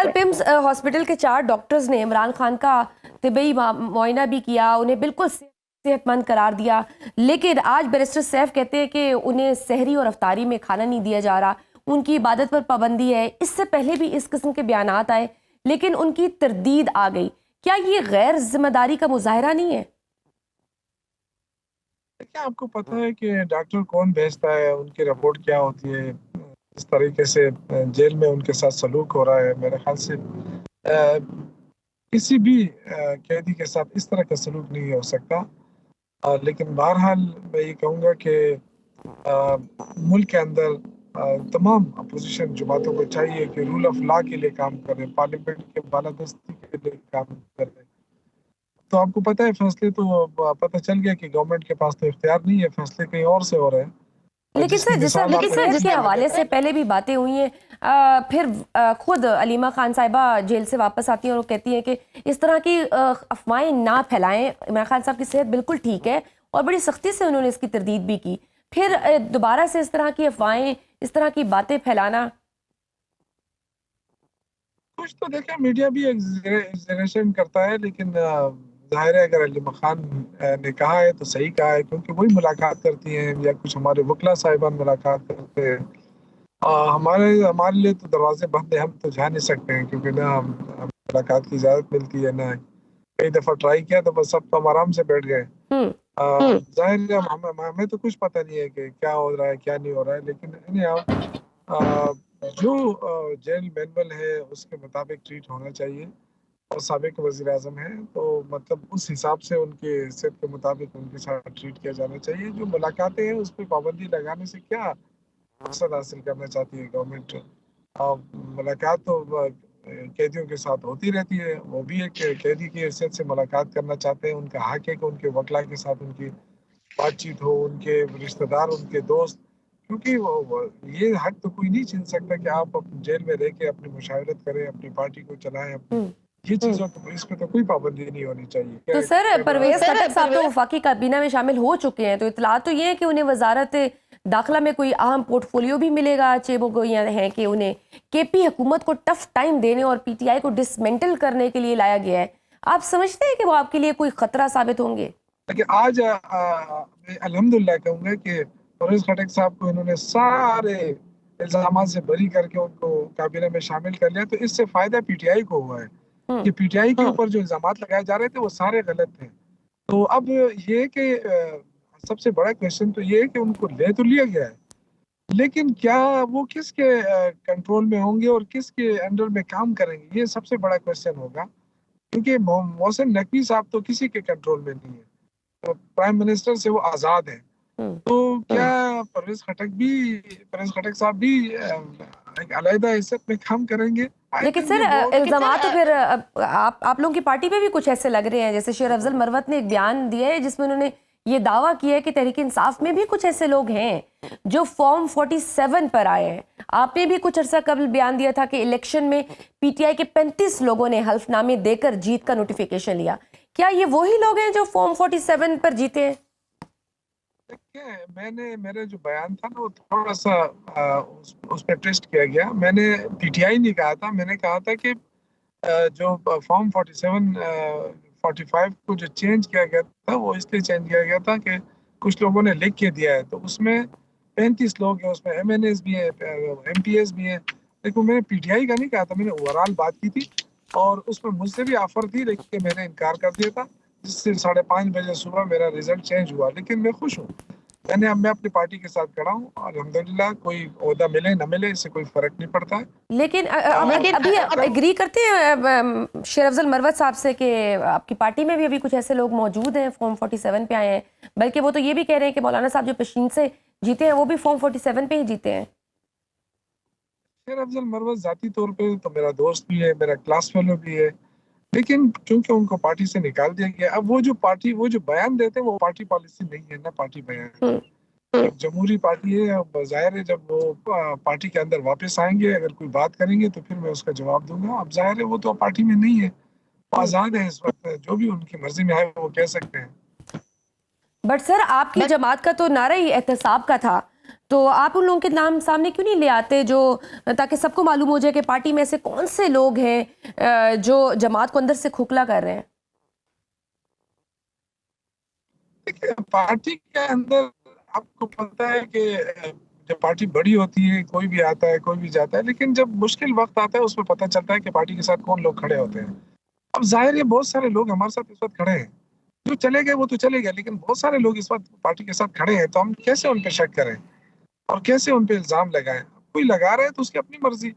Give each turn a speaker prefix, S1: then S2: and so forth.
S1: कल PIMS hospital के 4 doctors ने इमरान खान का तिबी मुआयना भी किया, उन्हें बिल्कुल सेहतमंद करार दिया। लेकिन आज बैरिस्टर सैफ कहते हैं कि उन्हें सहरी और अफ्तारी में खाना नहीं दिया जा रहा, उनकी इबादत पर पाबंदी है। इससे पहले भी इस किस्म के बयानात आए, लेकिन उनकी तरदीद आ गई। क्या ये गैर जिम्मेदारी का मुजाहरा नहीं है?
S2: क्या आपको पता है कि डॉक्टर कौन भेजता है, उनकी रिपोर्ट क्या होती है, इस तरीके से जेल में उनके साथ सलूक हो रहा है। मेरे ख्याल से किसी भी कैदी के साथ इस तरह का सलूक नहीं हो सकता। लेकिन बहरहाल मैं ये कहूँगा कि मुल्क के अंदर तमाम अपोजिशन जमातों को चाहिए कि रूल ऑफ लॉ के लिए काम करें, पार्लियामेंट के बालादस्ती के लिए काम करें। तो आपको पता है फैसले तो पता चल गया कि गवर्नमेंट के पास तो इख्तियार नहीं है, फैसले कहीं और से हो रहे हैं।
S1: लेकिन
S2: जिसकी
S1: सर
S2: मिसाल
S1: जिसके हवाले से पहले भी बातें हुई हैं, फिर खुद अलीमा खान साहिबा जेल से वापस आती हैं और वो कहती हैं कि इस तरह की अफवाहें ना फैलाएं। इमरान खान साहब की सेहत बिल्कुल ठीक है और बड़ी सख्ती से उन्होंने इसकी तरदीद भी की। फिर दोबारा से इस तरह की अफवाहें, इस तरह की बातें फैलाना।
S2: कुछ तो देखा, मीडिया भी एग्जैजरेशन करता है, लेकिन जाहिर है अगर अलीमा खान ने कहा है तो सही कहा है, क्योंकि वही मुलाकात करती हैं या कुछ हमारे वकला साहिबान मुलाकात करते हैं। हमारे हमारे लिए तो दरवाजे बंद है, हम तो जा नहीं सकते हैं, क्योंकि ना मुलाकात की इजाज़त मिलती है ना। कई दफ़ा ट्राई किया तो बस सब तो हम आराम से बैठ गए।
S1: हम्म।
S2: जाहिर है हमें तो कुछ पता नहीं है कि क्या हो रहा है क्या नहीं हो रहा है, लेकिन जो जेल मैनुअल है उसके मुताबिक ट्रीट होना चाहिए। और साबिक वज़ीर आज़म है तो मतलब उस हिसाब से उनके सेहत के मुताबिक उनके साथ ट्रीट किया जाना चाहिए। जो मुलाकातें हैं उस पर पाबंदी लगाने से क्या मकसद हासिल करना चाहती है गवर्नमेंट? मुलाकात तो कैदियों के साथ होती रहती है, वो भी एक कैदी की हैसियत से मुलाकात करना चाहते हैं। उनका हक है कि उनके वकला के साथ उनकी बातचीत हो, उनके रिश्तेदार, उनके दोस्त, क्योंकि ये हक तो कोई नहीं छीन सकता कि आप जेल में रह के अपनी मुशावरत करें, अपनी पार्टी को चलाएं, अपनी ये चीज़ों तो इस पे तो कोई पाबंदी नहीं होनी चाहिए।
S1: तो सर परवेज खटक साहब तो वफाकी काबीना में शामिल हो चुके हैं, तो इतला तो ये है कि उन्हें वजारत दाखिला में कोई अहम पोर्टफोलियो भी मिलेगा। चेबो को यह है कि उन्हें केपी हुकूमत को टफ टाइम देने और पीटीआई को डिसमेंटल करने के लिए लाया गया है। आप समझते हैं कि वो आपके लिए कोई खतरा साबित होंगे?
S2: लेकिन आज मैं अल्हम्दुलिल्लाह कहूँगा कि परवेज खटक साहब को इन्होंने सारे इल्जाम से बरी करके उनको काबीना में शामिल कर लिया, तो इससे फायदा पीटीआई को हुआ है कि पीटीआई के ऊपर जो इल्जाम लगाए जा रहे थे वो सारे गलत थे। तो अब ये कि सबसे बड़ा क्वेश्चन तो ये है कि उनको ले तो लिया गया है, लेकिन क्या वो किसके कंट्रोल में होंगे और किसके अंडर में काम करेंगे, ये सबसे बड़ा क्वेश्चन होगा। क्योंकि मोहसिन नकवी साहब तो किसी के कंट्रोल में नहीं है, तो प्राइम मिनिस्टर से वो आज़ाद है। तो क्या परवेज खटक साहब भी एक अलग हैसियत में काम करेंगे?
S1: लेकिन सर इल्जाम तो फिर आप लोगों की पार्टी पे भी कुछ ऐसे लग रहे हैं, जैसे शेर अफजल मरवत ने एक बयान दिया है जिसमें उन्होंने ये दावा किया है कि तहरीक इंसाफ में भी कुछ ऐसे लोग हैं जो फॉर्म 47 पर आए हैं। आपने भी कुछ अरसा कबल बयान दिया था कि इलेक्शन में पीटीआई के 35 लोगों ने हल्फनामे देकर जीत का नोटिफिकेशन लिया। क्या ये वही लोग हैं जो फॉर्म 47 पर जीते हैं?
S2: मैंने मेरा जो बयान था ना वो थोड़ा सा उस पर टेस्ट किया गया। मैंने पीटीआई नहीं कहा था, मैंने कहा था कि जो फॉर्म 47 45 को जो चेंज किया गया था वो इसलिए चेंज किया गया था कि कुछ लोगों ने लिख के दिया है, तो उसमें 35 लोग हैं, उसमें एमएनएस भी है, एमपीएस भी है। लेकिन मैंने पीटीआई का नहीं कहा था, मैंने ओवरऑल बात की थी और उसमें मुझसे भी ऑफर थी, लेकिन मैंने इनकार कर दिया था, जिससे 5:30 बजे सुबह मेरा रिजल्ट चेंज हुआ। लेकिन मैं खुश हूँ, मैं अपनी पार्टी के साथ खड़ा हूँ और अल्हम्दुलिल्लाह कोई ओहदा मिले न मिले इससे कोई फर्क नहीं पड़ता है।
S1: लेकिन अभी एग्री करते हैं शेर अफजल मरवत साहब से कि आपकी पार्टी में भी अभी कुछ ऐसे लोग मौजूद हैं फॉर्म 47 पे आए हैं, बल्कि वो तो ये भी कह रहे हैं कि मौलाना साहब जो पेशीन से जीते हैं वो भी फॉर्म 47 पे ही जीते हैं।
S2: शेर अफजल मरवत जाती तौर पे तो मेरा दोस्त भी है, मेरा क्लास फेलो भी है, लेकिन क्योंकि उनको पार्टी से निकाल दिया गया, अब वो जो बयान देते हैं वो पार्टी पॉलिसी नहीं है ना, पार्टी बयान है। एक जमहूरी पार्टी है, अब जाहिर है जब वो पार्टी के अंदर वापस आएंगे अगर कोई बात करेंगे तो फिर मैं उसका जवाब दूंगा। अब जाहिर है वो तो पार्टी में नहीं है, वो आज़ाद है इस वक्त, जो भी उनकी मर्जी में आए वो कह सकते हैं।
S1: बट सर आपकी जमात का तो नारा ही एहतसाब का था, तो आप उन लोगों के नाम सामने क्यों नहीं ले आते जो, ताकि सबको मालूम हो जाए कि पार्टी में ऐसे कौन से लोग हैं जो जमात को अंदर से खोखला कर रहे हैं?
S2: देखिए, पार्टी के अंदर आपको पता है कि जब पार्टी बड़ी होती है कोई भी आता है कोई भी जाता है, लेकिन जब मुश्किल वक्त आता है उसमें पता चलता है कि पार्टी के साथ कौन लोग खड़े होते हैं। अब जाहिर है बहुत सारे लोग हमारे साथ इस वक्त खड़े हैं, जो चले गए वो तो चले गए, लेकिन बहुत सारे लोग इस वक्त पार्टी के साथ खड़े हैं, तो हम कैसे उन पे शक करें और कैसे उन पे इल्जाम लगाएं? कोई लगा रहा है तो उसकी अपनी मर्जी।